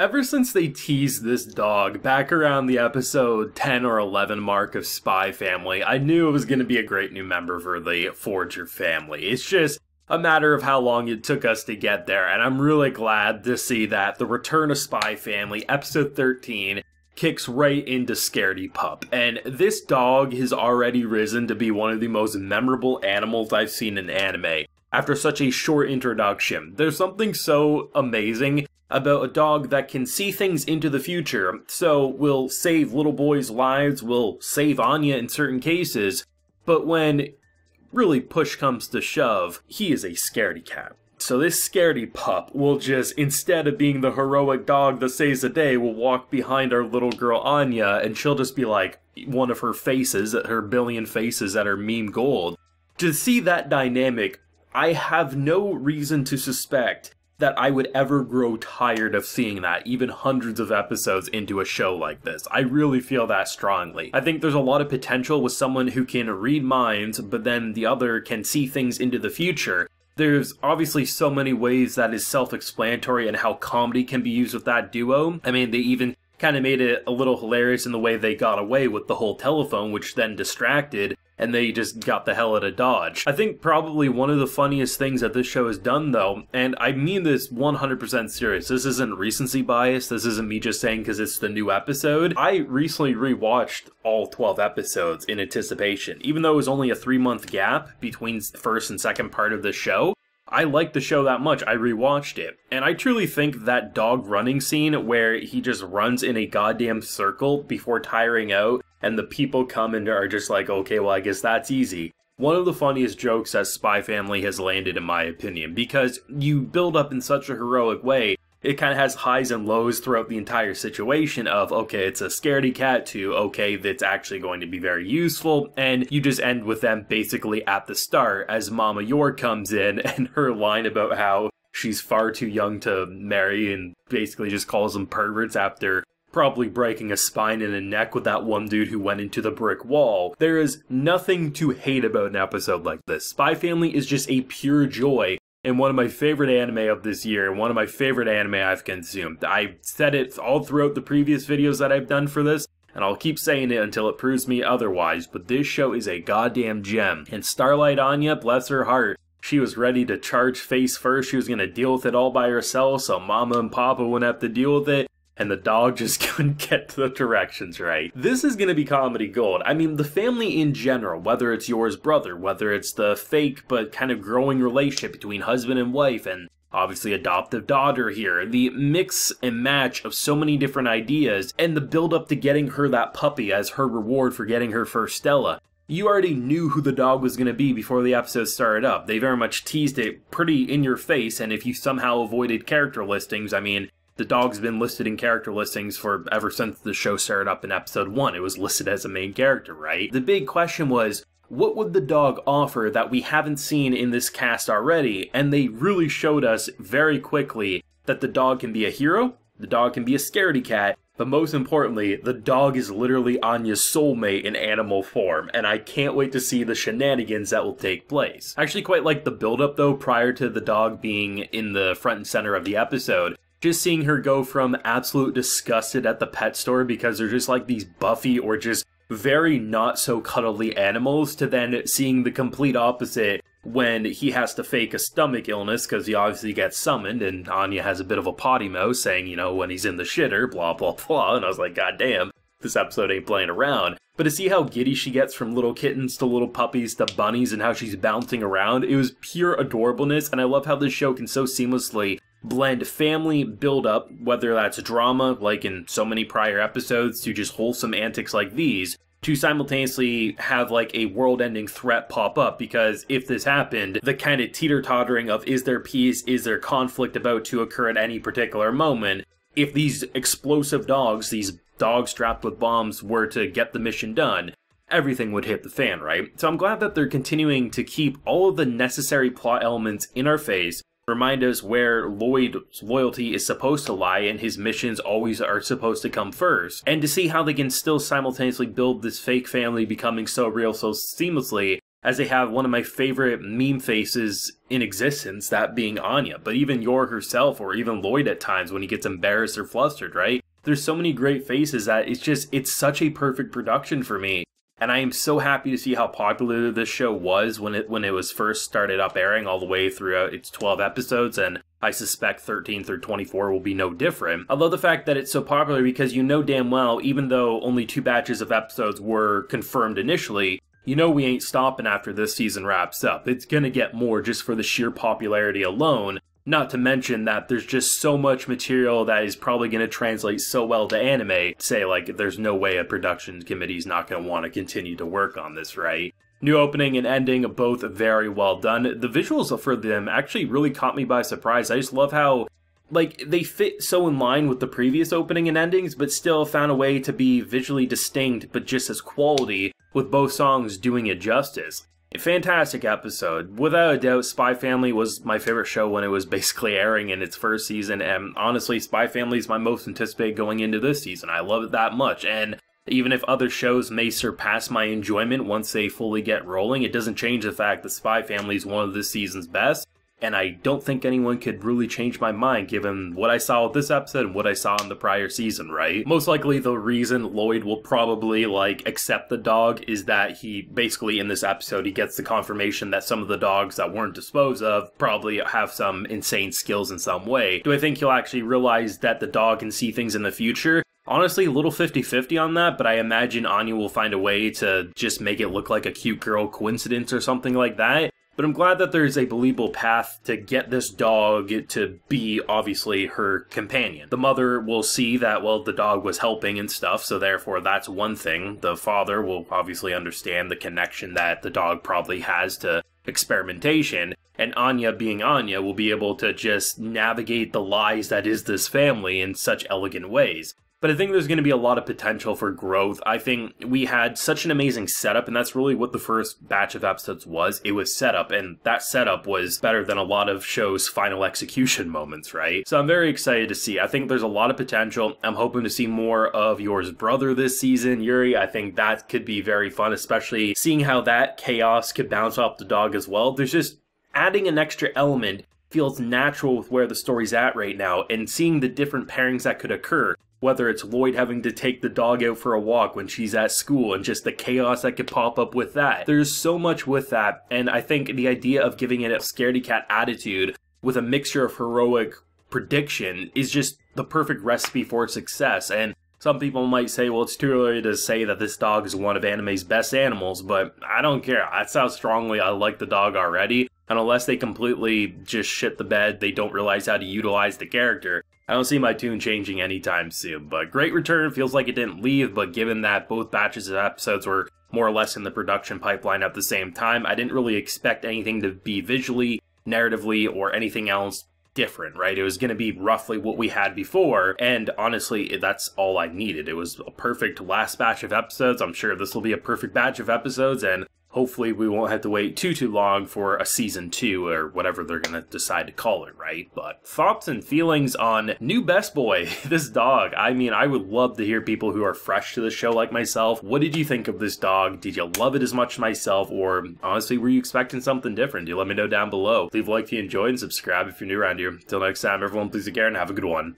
Ever since they teased this dog back around the episode 10 or 11 mark of Spy Family, I knew it was going to be a great new member for the Forger family. It's just a matter of how long it took us to get there, and I'm really glad to see that the return of Spy Family, episode 13, kicks right into Scaredy Pup. And this dog has already risen to be one of the most memorable animals I've seen in anime. After such a short introduction, there's something so amazing about a dog that can see things into the future, so will save little boys' lives, will save Anya in certain cases, but when really push comes to shove, he is a scaredy cat. So this Scaredy Pup will just, instead of being the heroic dog that saves the day, will walk behind our little girl Anya, and she'll just be like one of her faces, her billion faces that are meme gold. To see that dynamic, I have no reason to suspect that I would ever grow tired of seeing that, even hundreds of episodes into a show like this. I really feel that strongly. I think there's a lot of potential with someone who can read minds, but then the other can see things into the future. There's obviously so many ways that is self-explanatory and how comedy can be used with that duo. I mean, they even kind of made it a little hilarious in the way they got away with the whole telephone, which then distracted, and they just got the hell out of Dodge. I think probably one of the funniest things that this show has done, though, and I mean this 100% serious, this isn't recency bias, this isn't me just saying because it's the new episode. I recently rewatched all 12 episodes in anticipation. Even though it was only a 3-month gap between the first and second part of the show, I liked the show that much, I rewatched it. And I truly think that dog running scene where he just runs in a goddamn circle before tiring out, and the people come and are just like, okay, well, I guess that's easy. One of the funniest jokes that Spy Family has landed, in my opinion, because you build up in such a heroic way. It kind of has highs and lows throughout the entire situation of, okay, it's a scaredy cat, to, okay, that's actually going to be very useful, and you just end with them basically at the start as Mama York comes in and her line about how she's far too young to marry and basically just calls them perverts after probably breaking a spine and a neck with that one dude who went into the brick wall. There is nothing to hate about an episode like this. Spy Family is just a pure joy. And one of my favorite anime of this year, and one of my favorite anime I've consumed. I said it all throughout the previous videos that I've done for this, and I'll keep saying it until it proves me otherwise, but this show is a goddamn gem. And Starlight Anya, bless her heart, she was ready to charge face first. She was going to deal with it all by herself, so Mama and Papa wouldn't have to deal with it. And the dog just couldn't get the directions right. This is going to be comedy gold. I mean, the family in general, whether it's Yor's brother, whether it's the fake but kind of growing relationship between husband and wife, and obviously adoptive daughter here, the mix and match of so many different ideas, and the build up to getting her that puppy as her reward for getting her first Stella. You already knew who the dog was going to be before the episode started up. They very much teased it pretty in your face, and if you somehow avoided character listings, I mean, the dog's been listed in character listings for ever since the show started up in episode 1. It was listed as a main character, right? The big question was, what would the dog offer that we haven't seen in this cast already? And they really showed us very quickly that the dog can be a hero, the dog can be a scaredy cat, but most importantly, the dog is literally Anya's soulmate in animal form, and I can't wait to see the shenanigans that will take place. I actually quite like the build-up though, prior to the dog being in the front and center of the episode. Just seeing her go from absolute disgusted at the pet store because they're just like these buffy or just very not so cuddly animals, to then seeing the complete opposite when he has to fake a stomach illness because he obviously gets summoned, and Anya has a bit of a potty mouth saying, you know, when he's in the shitter, blah blah blah, and I was like, god damn, this episode ain't playing around. But to see how giddy she gets from little kittens to little puppies to bunnies and how she's bouncing around, it was pure adorableness, and I love how this show can so seamlessly blend family build-up, whether that's drama, like in so many prior episodes, to just wholesome antics like these, to simultaneously have like a world-ending threat pop up, because if this happened, the kind of teeter-tottering of is there peace, is there conflict about to occur at any particular moment, if these explosive dogs, these dogs strapped with bombs, were to get the mission done, everything would hit the fan, right? So I'm glad that they're continuing to keep all of the necessary plot elements in our face, remind us where Lloyd's loyalty is supposed to lie and his missions always are supposed to come first, and to see how they can still simultaneously build this fake family becoming so real so seamlessly, as they have one of my favorite meme faces in existence, that being Anya. But even Yor herself, or even Lloyd at times when he gets embarrassed or flustered, right? There's so many great faces that it's such a perfect production for me. And I am so happy to see how popular this show was when it was first started up airing, all the way throughout its 12 episodes, and I suspect 13 through 24 will be no different. I love the fact that it's so popular because you know damn well, even though only 2 batches of episodes were confirmed initially, you know we ain't stopping after this season wraps up. It's gonna get more just for the sheer popularity alone. Not to mention that there's just so much material that is probably going to translate so well to anime. Say, like, there's no way a production committee's not going to want to continue to work on this, right? New opening and ending, both very well done. The visuals for them actually really caught me by surprise. I just love how, like, they fit so in line with the previous opening and endings, but still found a way to be visually distinct, but just as quality, with both songs doing it justice. A fantastic episode. Without a doubt, Spy Family was my favorite show when it was basically airing in its first season, and honestly, Spy Family is my most anticipated going into this season. I love it that much, and even if other shows may surpass my enjoyment once they fully get rolling, it doesn't change the fact that Spy Family is one of this season's best, and I don't think anyone could really change my mind given what I saw with this episode and what I saw in the prior season, right? Most likely the reason Lloyd will probably, like, accept the dog is that he basically, in this episode, he gets the confirmation that some of the dogs that weren't disposed of probably have some insane skills in some way. Do I think he'll actually realize that the dog can see things in the future? Honestly, a little 50-50 on that, but I imagine Anya will find a way to just make it look like a cute girl coincidence or something like that. But I'm glad that there's a believable path to get this dog to be, obviously, her companion. The mother will see that, well, the dog was helping and stuff, so therefore that's one thing. The father will obviously understand the connection that the dog probably has to experimentation, and Anya, being Anya, will be able to just navigate the lies that is this family in such elegant ways. But I think there's going to be a lot of potential for growth. I think we had such an amazing setup, and that's really what the first batch of episodes was. It was setup, and that setup was better than a lot of shows' final execution moments, right? So I'm very excited to see. I think there's a lot of potential. I'm hoping to see more of Yor's brother this season, Yuri. I think that could be very fun, especially seeing how that chaos could bounce off the dog as well. There's just adding an extra element feels natural with where the story's at right now, and seeing the different pairings that could occur. Whether it's Lloyd having to take the dog out for a walk when she's at school and just the chaos that could pop up with that. There's so much with that, and I think the idea of giving it a scaredy cat attitude with a mixture of heroic prediction is just the perfect recipe for success. And some people might say, well, it's too early to say that this dog is one of anime's best animals, but I don't care. That's how strongly I like the dog already. And unless they completely just shit the bed, they don't realize how to utilize the character, I don't see my tune changing anytime soon. But great return, feels like it didn't leave, but given that both batches of episodes were more or less in the production pipeline at the same time, I didn't really expect anything to be visually, narratively, or anything else different, right? It was going to be roughly what we had before, and honestly, that's all I needed. It was a perfect last batch of episodes. I'm sure this will be a perfect batch of episodes, and hopefully we won't have to wait too long for a season 2 or whatever they're gonna decide to call it, right? But thoughts and feelings on new best boy, this dog. I mean, I would love to hear people who are fresh to the show like myself. What did you think of this dog? Did you love it as much as myself, or honestly, were you expecting something different? Do let me know down below. Leave a like if you enjoyed and subscribe if you're new around here. Till next time, everyone, please take care and have a good one.